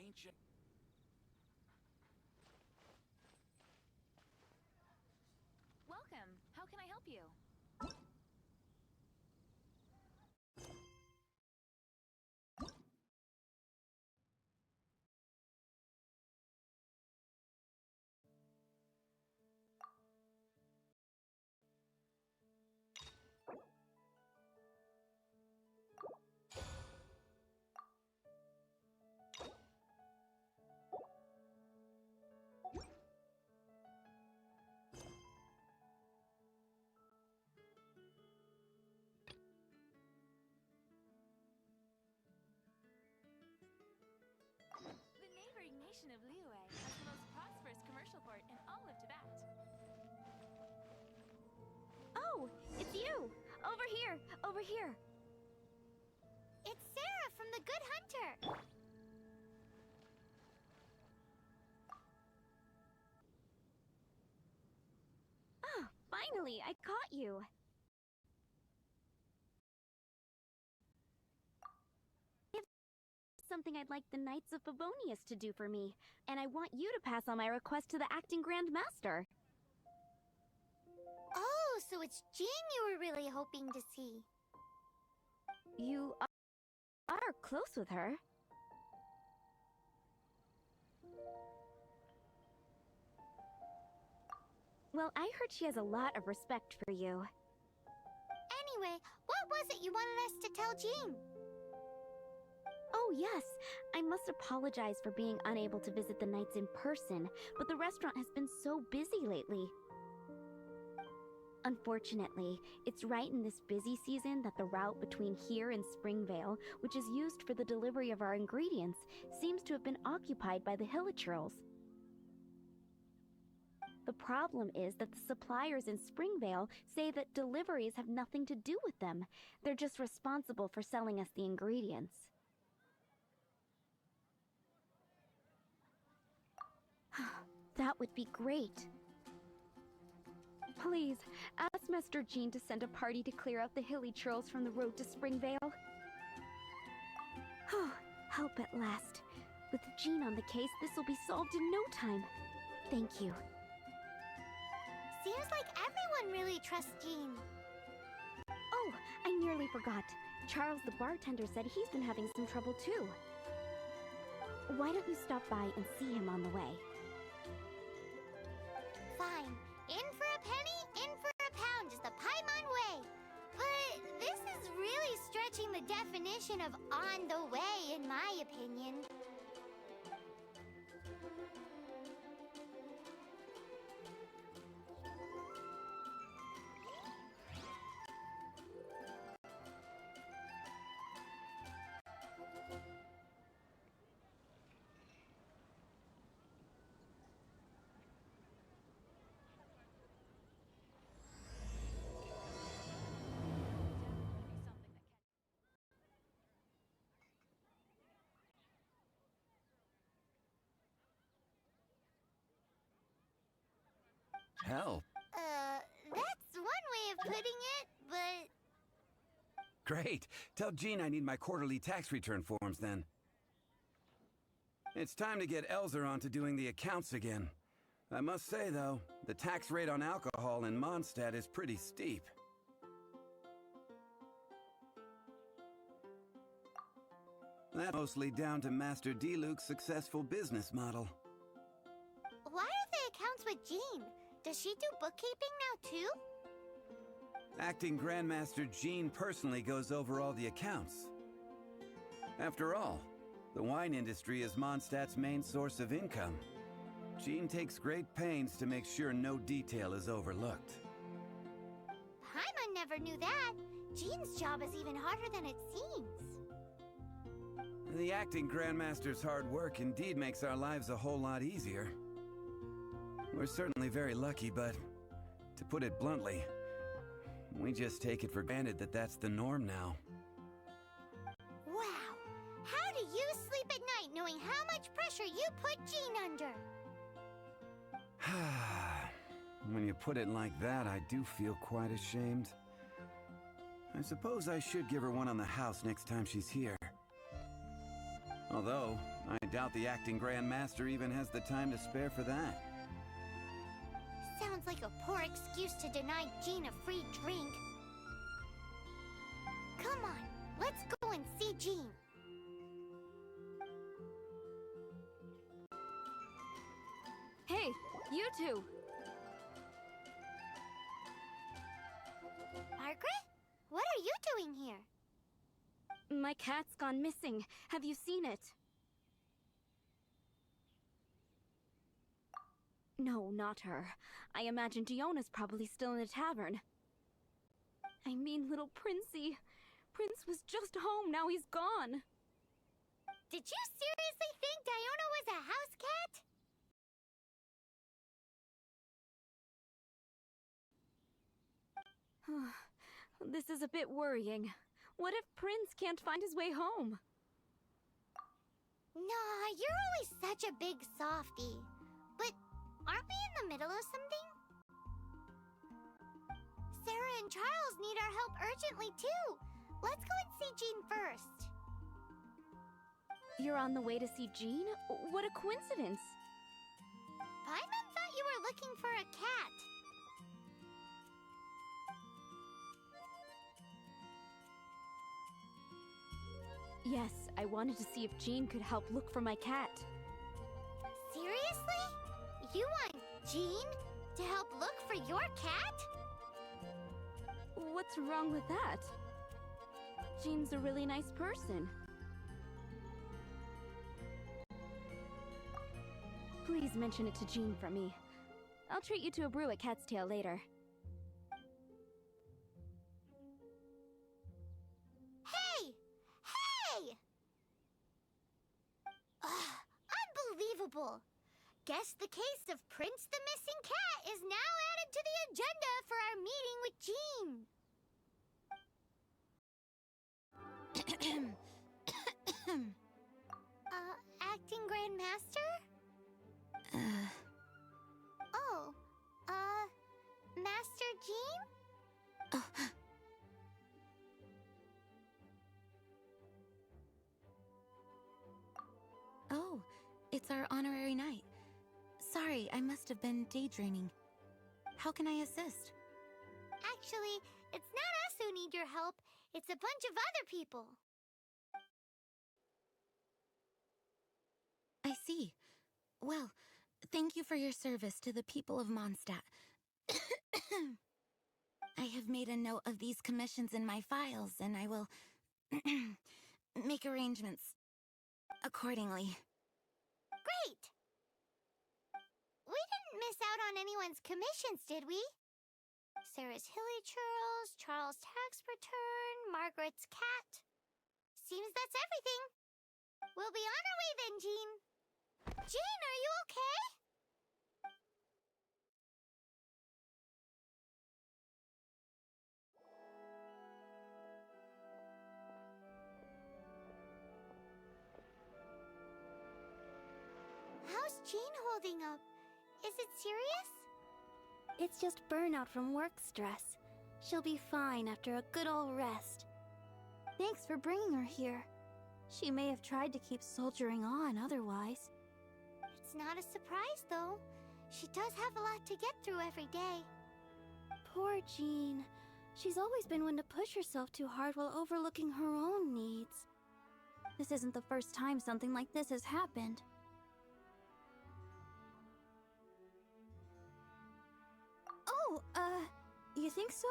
ancient... Welcome. How can I help you? The neighboring nation of Liyue has the most prosperous commercial port in all of Tibet. Oh, it's you! Over here! Over here! It's Sarah from the Good Hunter! Ah, finally, I caught you! Something I'd like the Knights of Favonius to do for me, and I want you to pass on my request to the acting Grand Master. Oh, so it's Jean you were really hoping to see. You are close with her. Well, I heard she has a lot of respect for you. Anyway, what was it you wanted us to tell Jean? Oh yes, I must apologize for being unable to visit the Knights in person, but the restaurant has been so busy lately. Unfortunately, it's right in this busy season that the route between here and Springvale, which is used for the delivery of our ingredients, seems to have been occupied by the Hilichurls. The problem is that the suppliers in Springvale say that deliveries have nothing to do with them. They're just responsible for selling us the ingredients. That would be great. Please, ask Master Jean to send a party to clear out the Hilichurls from the road to Springvale. Help at last. With Jean on the case, this will be solved in no time. Thank you. Seems like everyone really trusts Jean. Oh, I nearly forgot. Charles the bartender said he's been having some trouble too. Why don't you stop by and see him on the way? Fine. In for a penny, in for a pound is the Paimon way. But this is really stretching the definition of on the way, in my opinion. Help. That's one way of putting it, but... Great. Tell Jean I need my quarterly tax return forms then. It's time to get Elzer on to doing the accounts again. I must say, though, the tax rate on alcohol in Mondstadt is pretty steep. That's mostly down to Master Diluc's successful business model. Why are the accounts with Jean? Does she do bookkeeping now, too? Acting Grandmaster Jean personally goes over all the accounts. After all, the wine industry is Mondstadt's main source of income. Jean takes great pains to make sure no detail is overlooked. Paimon never knew that. Jean's job is even harder than it seems. The acting Grandmaster's hard work indeed makes our lives a whole lot easier. We're certainly very lucky, but to put it bluntly, we just take it for granted that that's the norm now. Wow! How do you sleep at night knowing how much pressure you put Jean under? When you put it like that, I do feel quite ashamed. I suppose I should give her one on the house next time she's here. Although, I doubt the acting Grandmaster even has the time to spare for that. Sounds like a poor excuse to deny Jean a free drink. Come on, let's go and see Jean. Hey, you two! Margaret? What are you doing here? My cat's gone missing. Have you seen it? No, not her. I imagine Diona's probably still in the tavern. I mean, little Princey. Prince was just home, now he's gone. Did you seriously think Diona was a house cat? This is a bit worrying. What if Prince can't find his way home? Nah, you're always such a big softie. But aren't we in the middle of something? Sarah and Charles need our help urgently too. Let's go and see Jean first. You're on the way to see Jean? What a coincidence! Paimon thought you were looking for a cat. Yes, I wanted to see if Jean could help look for my cat. Seriously? You want Jean to help look for your cat? What's wrong with that? Jean's a really nice person. Please mention it to Jean for me. I'll treat you to a brew at Cat's Tail later. Hey! Hey! Unbelievable! Guess the case of Prince the Missing Cat is now added to the agenda for our meeting with Jean. Acting Grandmaster? Oh, Master Jean? Oh, it's our honorary knight. Sorry, I must have been daydreaming. How can I assist? Actually, it's not us who need your help. It's a bunch of other people. I see. Well, thank you for your service to the people of Mondstadt. I have made a note of these commissions in my files, and I will make arrangements accordingly. Great! We didn't miss out on anyone's commissions, did we? Sarah's Hilly Churls, Charles' tax return, Margaret's cat. Seems that's everything. We'll be on our way then, Jean. Jean, are you okay? How's Jean holding up? Is it serious? It's just burnout from work stress. She'll be fine after a good old rest. Thanks for bringing her here. She may have tried to keep soldiering on otherwise. It's not a surprise, though. She does have a lot to get through every day. Poor Jean. She's always been one to push herself too hard while overlooking her own needs. This isn't the first time something like this has happened. Oh, you think so?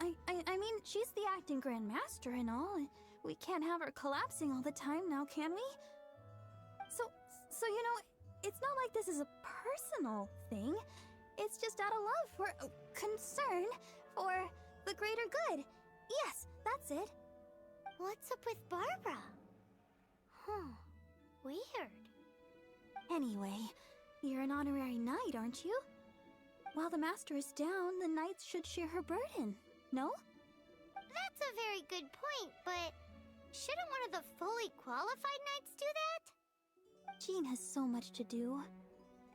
I mean, she's the acting Grandmaster and all, and we can't have her collapsing all the time now, can we? So you know, it's not like this is a personal thing. It's just out of love for, concern for the greater good. Yes, that's it. What's up with Barbara? Huh. Weird. Anyway, you're an honorary knight, aren't you? While the master is down, the knights should share her burden, no? That's a very good point, but shouldn't one of the fully qualified knights do that? Jean has so much to do.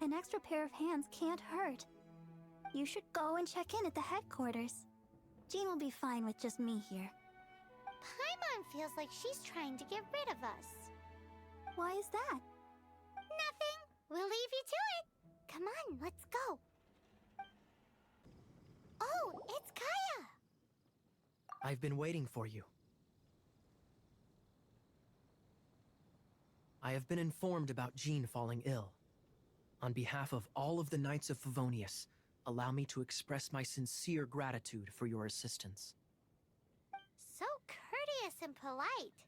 An extra pair of hands can't hurt. You should go and check in at the headquarters. Jean will be fine with just me here. Paimon feels like she's trying to get rid of us. Why is that? We'll leave you to it. Come on, let's go. Oh, it's Kaya! I've been waiting for you. I have been informed about Jean falling ill. On behalf of all of the Knights of Favonius, allow me to express my sincere gratitude for your assistance. So courteous and polite.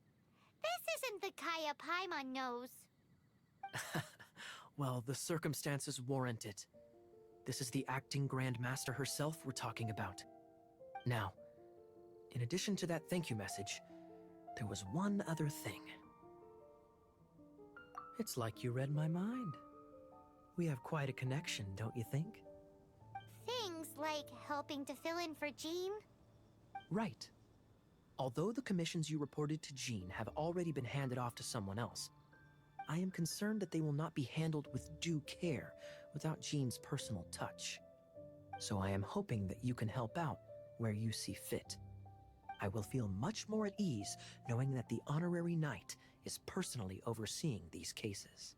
This isn't the Kaya Paimon knows. Well, the circumstances warrant it. This is the acting Grand Master herself we're talking about. Now, in addition to that thank you message, there was one other thing. It's like you read my mind. We have quite a connection, don't you think? Things like helping to fill in for Jean? Right. Although the commissions you reported to Jean have already been handed off to someone else, I am concerned that they will not be handled with due care without Jean's personal touch. So I am hoping that you can help out where you see fit. I will feel much more at ease knowing that the honorary knight is personally overseeing these cases.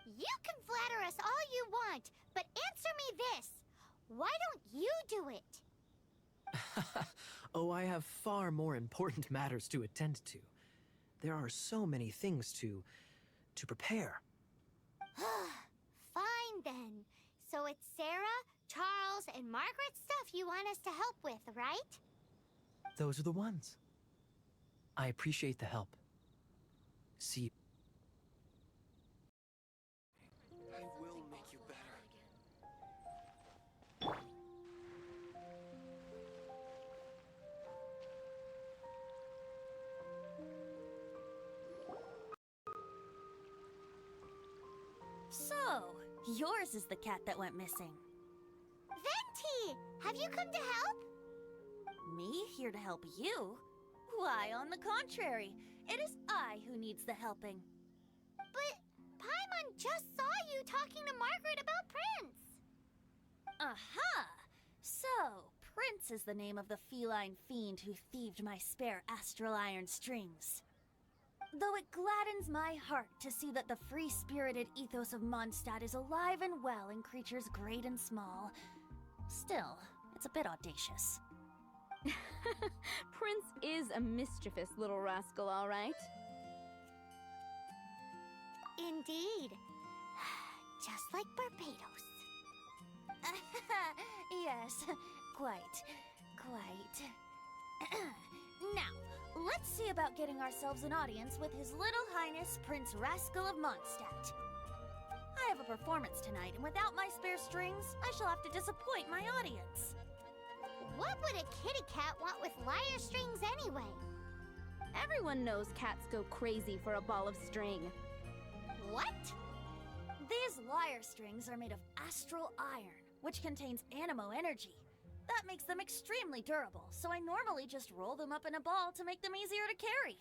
You can flatter us all you want, but answer me this. Why don't you do it? Oh, I have far more important matters to attend to. There are so many things to prepare. Fine then. So it's Sarah, Charles, and Margaret's stuff you want us to help with, right? Those are the ones. I appreciate the help. See you. I will make you better. So, yours is the cat that went missing. Venti! Have you come to help? Me here to help you? Why, on the contrary, it is I who needs the helping. But Paimon just saw you talking to Margaret about Prince. Aha! So, Prince is the name of the feline fiend who thieved my spare astral iron strings. Though it gladdens my heart to see that the free-spirited ethos of Mondstadt is alive and well in creatures great and small, still, it's a bit audacious. Prince is a mischievous little rascal, all right. Indeed. Just like Barbados. Yes, quite. Now, let's see about getting ourselves an audience with His Little Highness Prince Rascal of Mondstadt. I have a performance tonight, and without my spare strings, I shall have to disappoint my audience. What would a kitty cat want with lyre strings anyway? Everyone knows cats go crazy for a ball of string. What? These lyre strings are made of astral iron, which contains animo energy. That makes them extremely durable, so I normally just roll them up in a ball to make them easier to carry.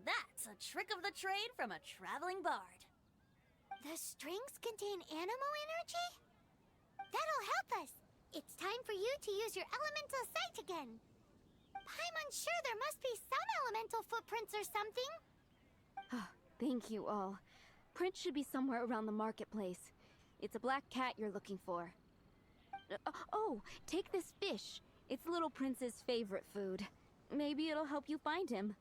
That's a trick of the trade from a traveling bard. The strings contain animo energy? That'll help us. It's time for you to use your elemental sight again. Paimon's sure there must be some elemental footprints or something. Thank you all. Prince should be somewhere around the marketplace. It's a black cat you're looking for. Oh, take this fish. It's Little Prince's favorite food. Maybe it'll help you find him.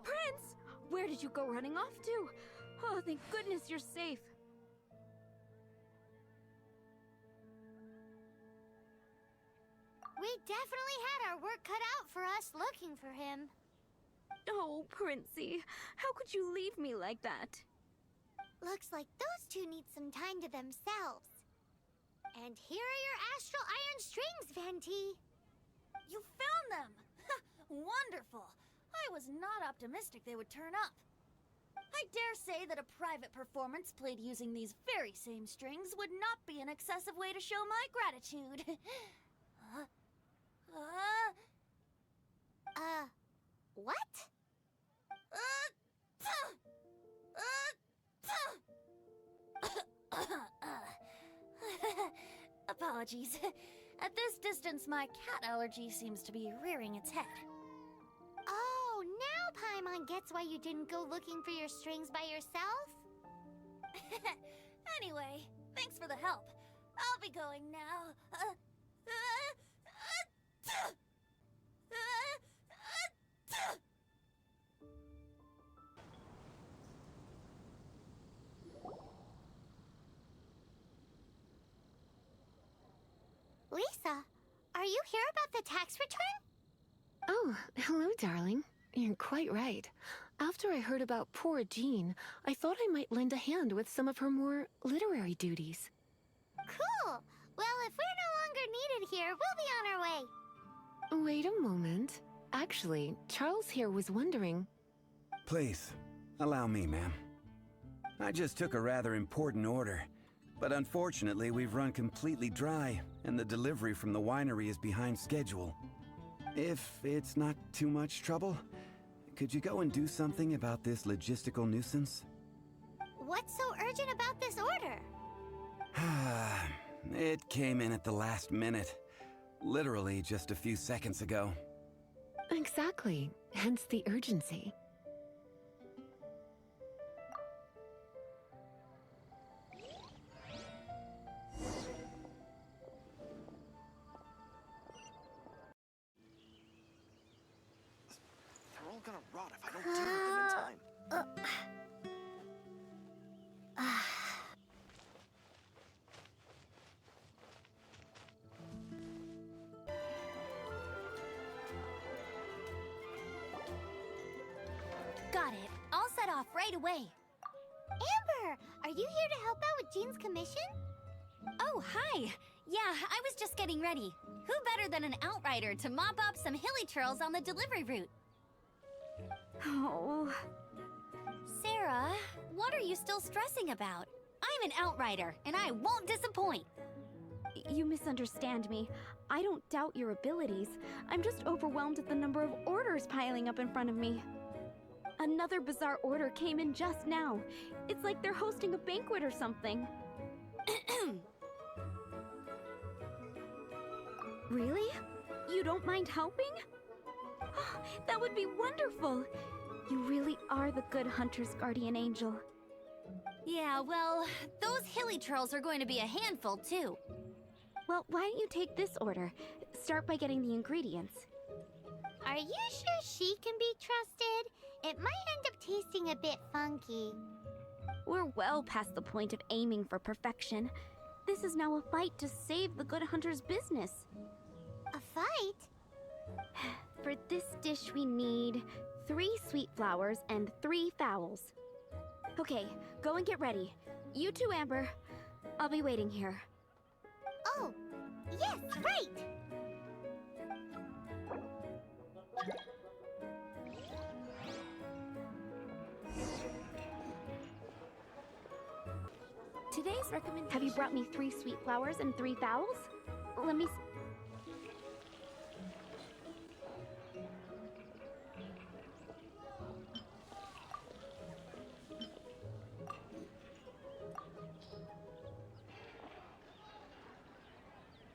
Prince! Where did you go running off to? Oh, thank goodness you're safe. We definitely had our work cut out for us looking for him. Oh, Princey, how could you leave me like that? Looks like those two need some time to themselves. And here are your astral iron strings, Venti. You found them! Wonderful! I I was not optimistic they would turn up. I dare say that a private performance played using these very same strings would not be an excessive way to show my gratitude. What? Apologies. At this distance, my cat allergy seems to be rearing its head. Oh, now Paimon gets why you didn't go looking for your strings by yourself? Anyway, thanks for the help. I'll be going now. Lisa, are you here about the tax return? Oh, hello, darling. You're quite right. After I heard about poor Jean, I thought I might lend a hand with some of her more literary duties. Cool. Well, if we're no longer needed here, we'll be on our way. Wait a moment. Actually, Charles here was wondering... Please, allow me, ma'am. I just took a rather important order, but unfortunately we've run completely dry, and the delivery from the winery is behind schedule. If it's not too much trouble, could you go and do something about this logistical nuisance? What's so urgent about this order? It came in at the last minute. Literally just a few seconds ago. Exactly. Hence the urgency. They're all gonna rot if I don't deal with them in time. Got it. I'll set off right away. Amber, are you here to help out with Jean's commission? Oh, hi! Yeah, I was just getting ready. Who better than an outrider to mop up some hilly churls on the delivery route? Oh, Sarah, what are you still stressing about? I'm an outrider, and I won't disappoint. you misunderstand me. I don't doubt your abilities. I'm just overwhelmed at the number of orders piling up in front of me. Another bizarre order came in just now. It's like they're hosting a banquet or something. Really? You don't mind helping? That would be wonderful! You really are the good hunter's guardian angel. Yeah, well, those hilly churls are going to be a handful, too. Well, why don't you take this order? Start by getting the ingredients. Are you sure she can be trusted? It might end up tasting a bit funky. We're well past the point of aiming for perfection. This is now a fight to save the good hunter's business. A fight? For this dish we need 3 sweet flowers and 3 fowls. Okay, go and get ready. You too, Amber. I'll be waiting here. Oh, yes, right! Today's recommendation... Have you brought me 3 sweet flowers and 3 fowls? Let me...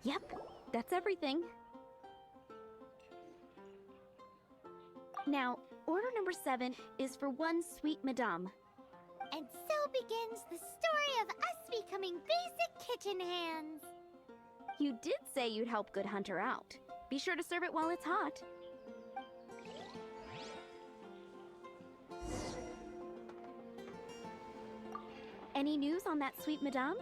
Yep, that's everything. Now, order number 7 is for 1 sweet madame. And so begins the story of us becoming basic kitchen hands. You did say you'd help Good Hunter out. Be sure to serve it while it's hot. Any news on that sweet madame?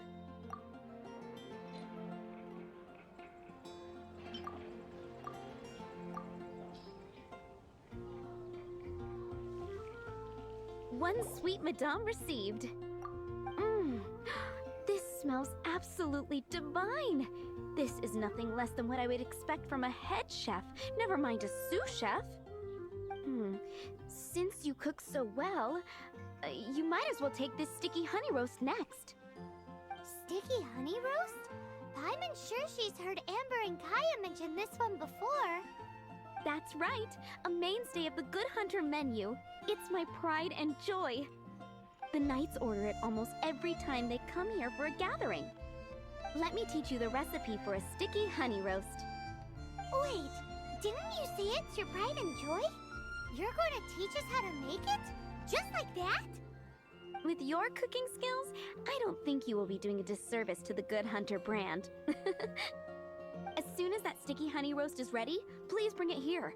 One sweet madame received. This smells absolutely divine. This is nothing less than what I would expect from a head chef, never mind a sous chef. since you cook so well, you might as well take this sticky honey roast next. Sticky honey roast? Paimon's sure she's heard Amber and Kaya mention this one before. That's right, a mainstay of the Good Hunter menu. It's my pride and joy. The knights order it almost every time they come here for a gathering. Let me teach you the recipe for a sticky honey roast. Wait, didn't you say it's your pride and joy? You're going to teach us how to make it? Just like that? With your cooking skills, I don't think you will be doing a disservice to the Good Hunter brand. As soon as that sticky honey roast is ready, please bring it here.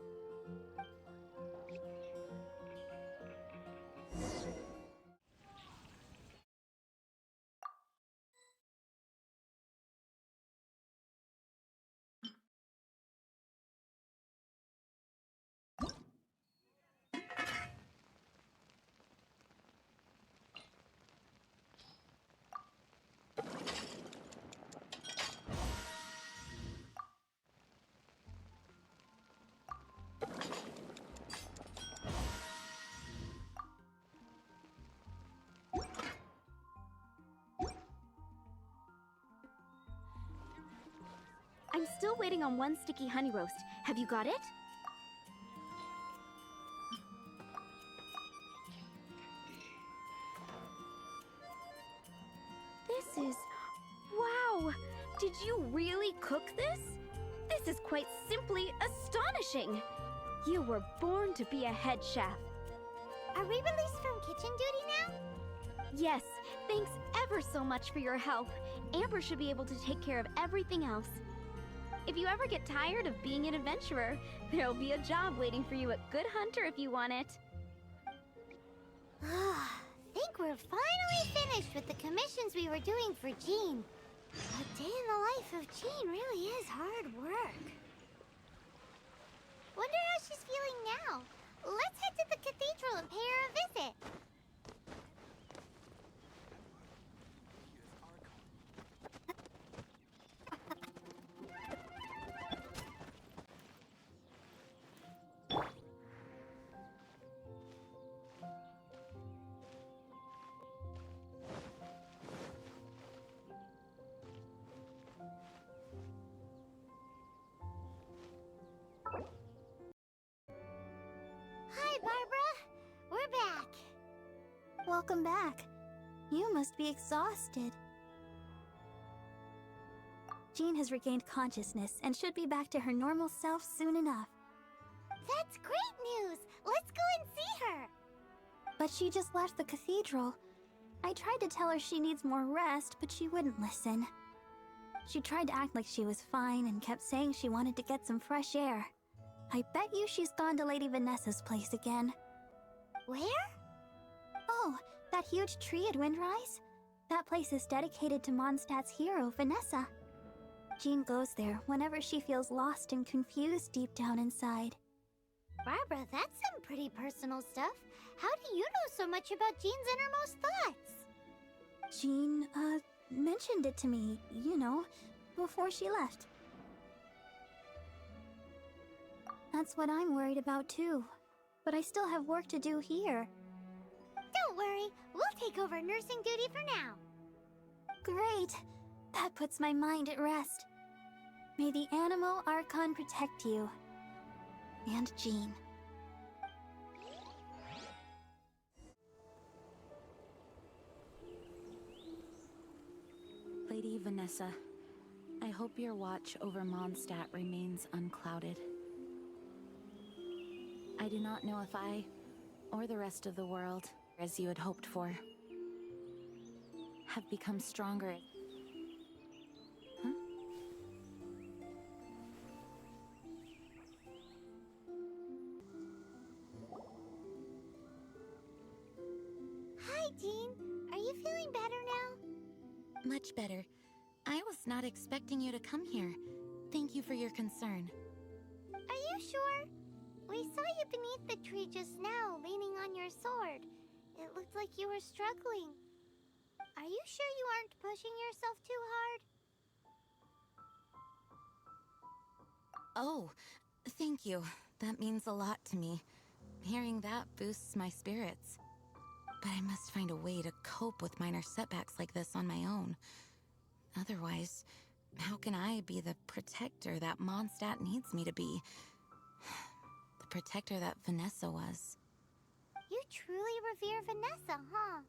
I'm still waiting on one sticky honey roast. Have you got it? This is... Wow! Did you really cook this? This is quite simply astonishing! You were born to be a head chef. Are we released from kitchen duty now? Yes, thanks ever so much for your help. Amber should be able to take care of everything else. If you ever get tired of being an adventurer, there'll be a job waiting for you at Good Hunter if you want it. Think we're finally finished with the commissions we were doing for Jean. A day in the life of Jean really is hard work. Wonder how she's feeling now. Let's head to the cathedral and pay her a visit. Hi, Barbara. We're back. Welcome back. You must be exhausted. Jean has regained consciousness and should be back to her normal self soon enough. That's great news. Let's go and see her. But she just left the cathedral. I tried to tell her she needs more rest, but she wouldn't listen. She tried to act like she was fine and kept saying she wanted to get some fresh air. I bet you she's gone to Lady Vanessa's place again. Where? Oh, that huge tree at Windrise? That place is dedicated to Mondstadt's hero, Vanessa. Jean goes there whenever she feels lost and confused deep down inside. Barbara, that's some pretty personal stuff. How do you know so much about Jean's innermost thoughts? Jean, mentioned it to me, you know, before she left. That's what I'm worried about too. But I still have work to do here. Don't worry, we'll take over nursing duty for now. Great! That puts my mind at rest. May the Animo Archon protect you. And Jean. Lady Vanessa, I hope your watch over Mondstadt remains unclouded. I do not know if I, or the rest of the world, as you had hoped for, have become stronger. Huh? Hi, Jean. Are you feeling better now? Much better. I was not expecting you to come here. Thank you for your concern. Are you sure? We saw you beneath the tree just now, leaning on your sword. It looked like you were struggling. Are you sure you aren't pushing yourself too hard? Oh, thank you. That means a lot to me. Hearing that boosts my spirits. But I must find a way to cope with minor setbacks like this on my own. Otherwise, how can I be the protector that Mondstadt needs me to be? The protector that Vanessa was. You truly revere Vanessa, huh?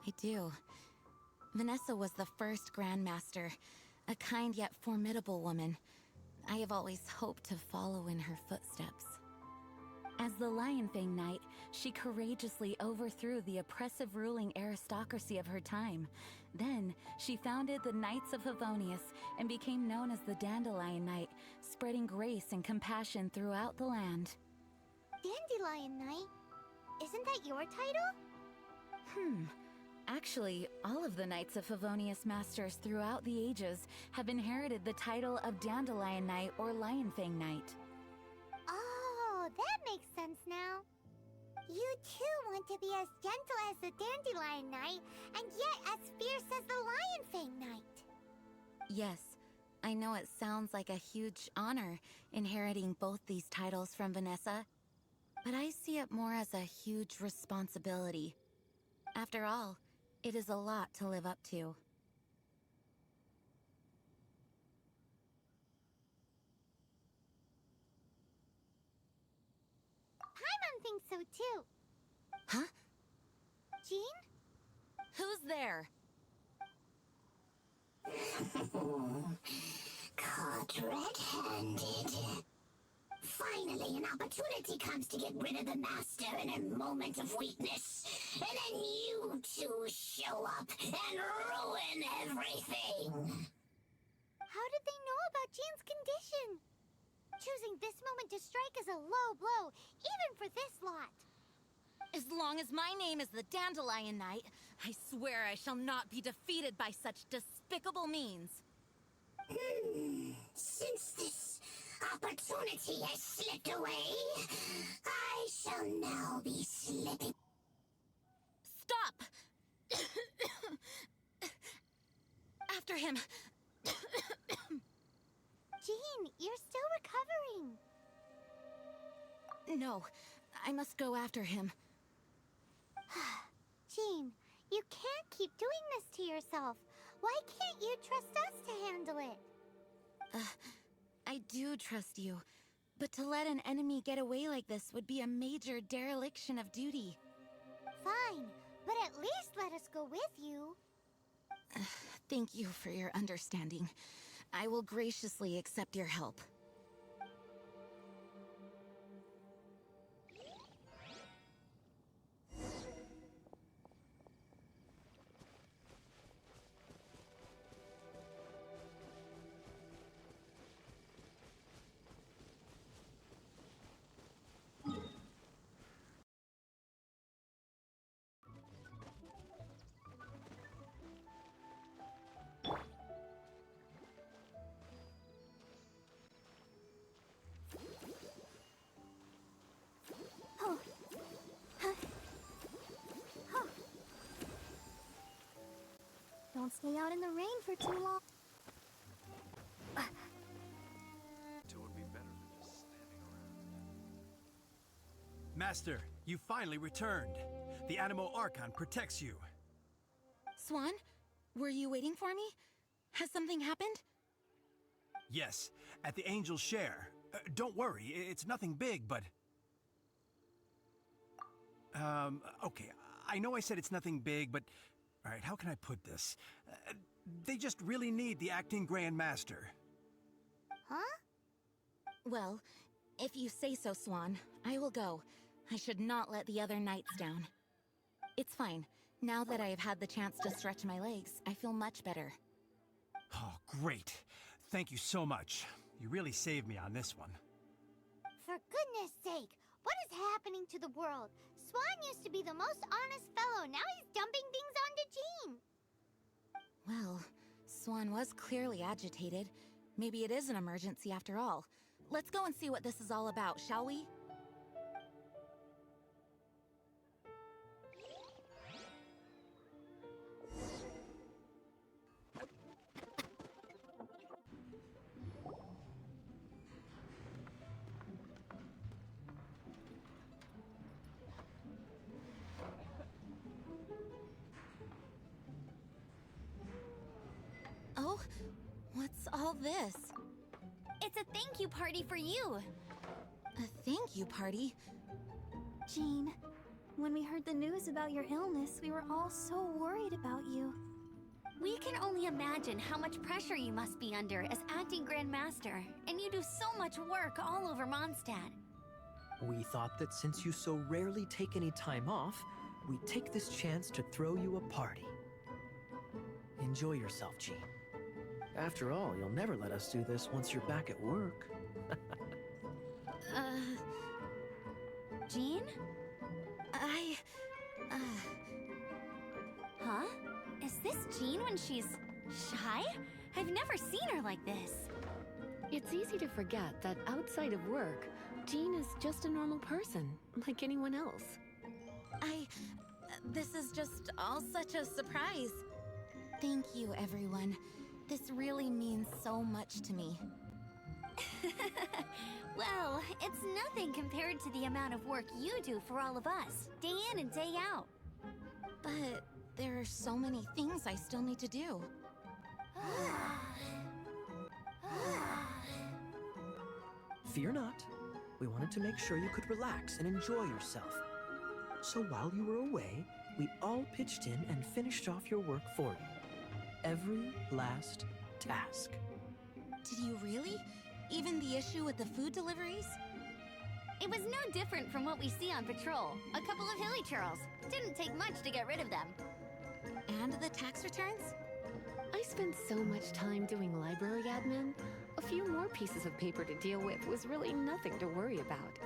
I do. Vanessa was the first Grandmaster, a kind yet formidable woman. I have always hoped to follow in her footsteps. As the Lionfang Knight, she courageously overthrew the oppressive ruling aristocracy of her time. Then, she founded the Knights of Favonius and became known as the Dandelion Knight, spreading grace and compassion throughout the land. Dandelion Knight? Isn't that your title? Actually, all of the Knights of Favonius Masters throughout the ages have inherited the title of Dandelion Knight or Lionfang Knight. Oh, that makes sense now. You too want to be as gentle as the Dandelion Knight, and yet as fierce as the Lionfang Knight. Yes, I know it sounds like a huge honor inheriting both these titles from Vanessa, but I see it more as a huge responsibility. After all, it is a lot to live up to. Paimon thinks so too. Huh? Jean? Who's there? Caught red-handed. Finally, an opportunity comes to get rid of the Master in a moment of weakness. And then you two show up and ruin everything. How did they know about Jean's condition? Choosing this moment to strike is a low blow, even for this lot. As long as my name is the Dandelion Knight, I swear I shall not be defeated by such despicable means. Since this opportunity has slipped away, I shall now be slipping. Stop! After him! Jean, you're still recovering. No, I must go after him. Jean, you can't keep doing this to yourself. Why can't you trust us to handle it? I do trust you, but to let an enemy get away like this would be a major dereliction of duty. Fine, but at least let us go with you. Thank you for your understanding. I will graciously accept your help. Don't stay out in the rain for too long. It would be better than just standing around. Master, you finally returned. The Animo Archon protects you. Swan, were you waiting for me? Has something happened? Yes, at the Angel's Share. Don't worry, it's nothing big, but... okay, I know I said it's nothing big, but... Alright, how can I put this? They just really need the acting Grand Master. Huh? Well, if you say so, Swan, I will go. I should not let the other knights down. It's fine. Now that I have had the chance to stretch my legs, I feel much better. Oh, great. Thank you so much. You really saved me on this one. For goodness sake, what is happening to the world? Swan used to be the most honest fellow, now he's dumping things onto Jean. Well, Swan was clearly agitated. Maybe it is an emergency after all. Let's go and see what this is all about, shall we? What's all this? It's a thank you party for you. A thank you party? Jean, when we heard the news about your illness, we were all so worried about you. We can only imagine how much pressure you must be under as acting Grand Master, and you do so much work all over Mondstadt. We thought that since you so rarely take any time off, we'd take this chance to throw you a party. Enjoy yourself, Jean. After all, you'll never let us do this once you're back at work. Jean? Huh? Is this Jean when she's shy? I've never seen her like this. It's easy to forget that outside of work, Jean is just a normal person, like anyone else. This is just all such a surprise. Thank you, everyone. This really means so much to me. Well, it's nothing compared to the amount of work you do for all of us, day in and day out. But there are so many things I still need to do. Fear not. We wanted to make sure you could relax and enjoy yourself. So while you were away, we all pitched in and finished off your work for you. Every last task. Did you really? Even the issue with the food deliveries? It was no different from what we see on patrol. A couple of hilly churls. Didn't take much to get rid of them. And the tax returns? I spent so much time doing library admin. A few more pieces of paper to deal with was really nothing to worry about.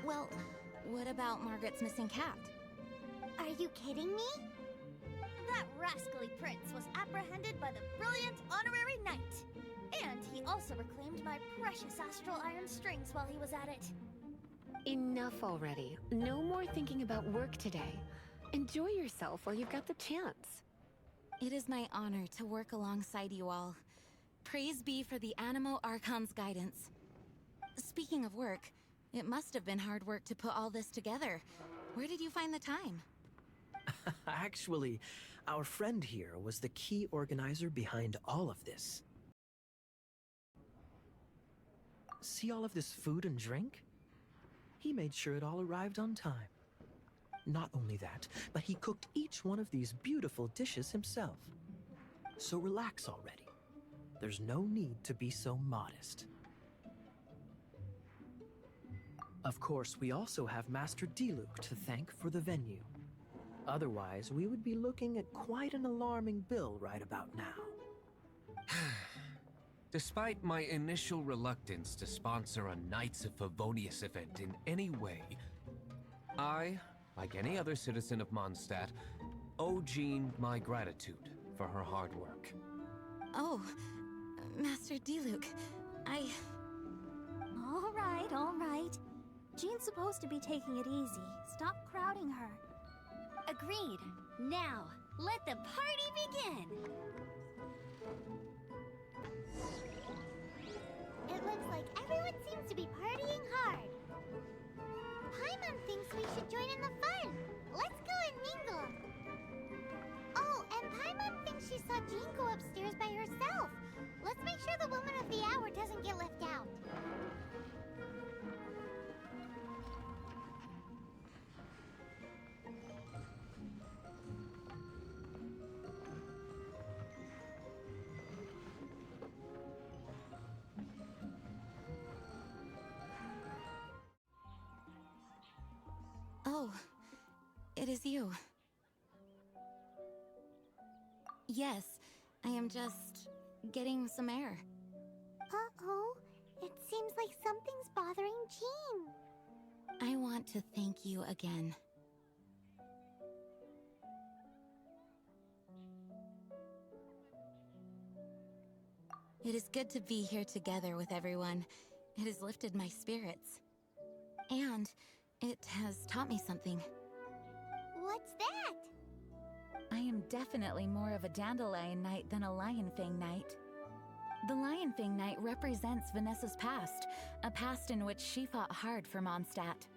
Well, what about Margaret's missing cat? Are you kidding me? That rascally prince was apprehended by the brilliant honorary knight. And he also reclaimed my precious astral iron strings while he was at it. Enough already. No more thinking about work today. Enjoy yourself while you've got the chance. It is my honor to work alongside you all. Praise be for the Animo Archon's guidance. Speaking of work, it must have been hard work to put all this together. Where did you find the time? Actually, our friend here was the key organizer behind all of this. See all of this food and drink? He made sure it all arrived on time. Not only that, but he cooked each one of these beautiful dishes himself. So relax already. There's no need to be so modest. Of course, we also have Master Diluc to thank for the venue. Otherwise, we would be looking at quite an alarming bill right about now. Despite my initial reluctance to sponsor a Knights of Favonius event in any way, I, like any other citizen of Mondstadt, owe Jean my gratitude for her hard work. Oh, Master Diluc, All right. Jean's supposed to be taking it easy. Stop crowding her. Agreed. Now, let the party begin! It looks like everyone seems to be partying hard. Paimon thinks we should join in the fun. Let's go and mingle. Oh, and Paimon thinks she saw Jean go upstairs by herself. Let's make sure the woman of the hour doesn't get left out. Oh, it is you. Yes, I am just getting some air. Uh-oh. It seems like something's bothering Jean. I want to thank you again. It is good to be here together with everyone. It has lifted my spirits. And it has taught me something. What's that? I am definitely more of a Dandelion Knight than a Lionfang Knight. The Lionfang Knight represents Vanessa's past, a past in which she fought hard for Mondstadt.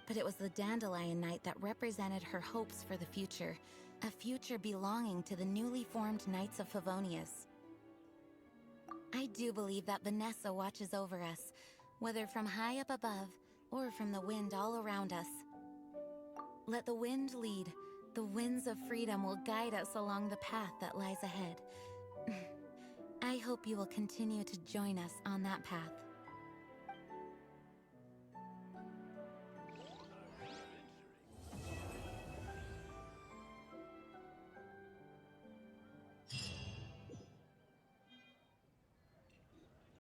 But it was the Dandelion Knight that represented her hopes for the future, a future belonging to the newly formed Knights of Favonius. I do believe that Vanessa watches over us, whether from high up above or from the wind all around us. Let the wind lead. The winds of freedom will guide us along the path that lies ahead. I hope you will continue to join us on that path.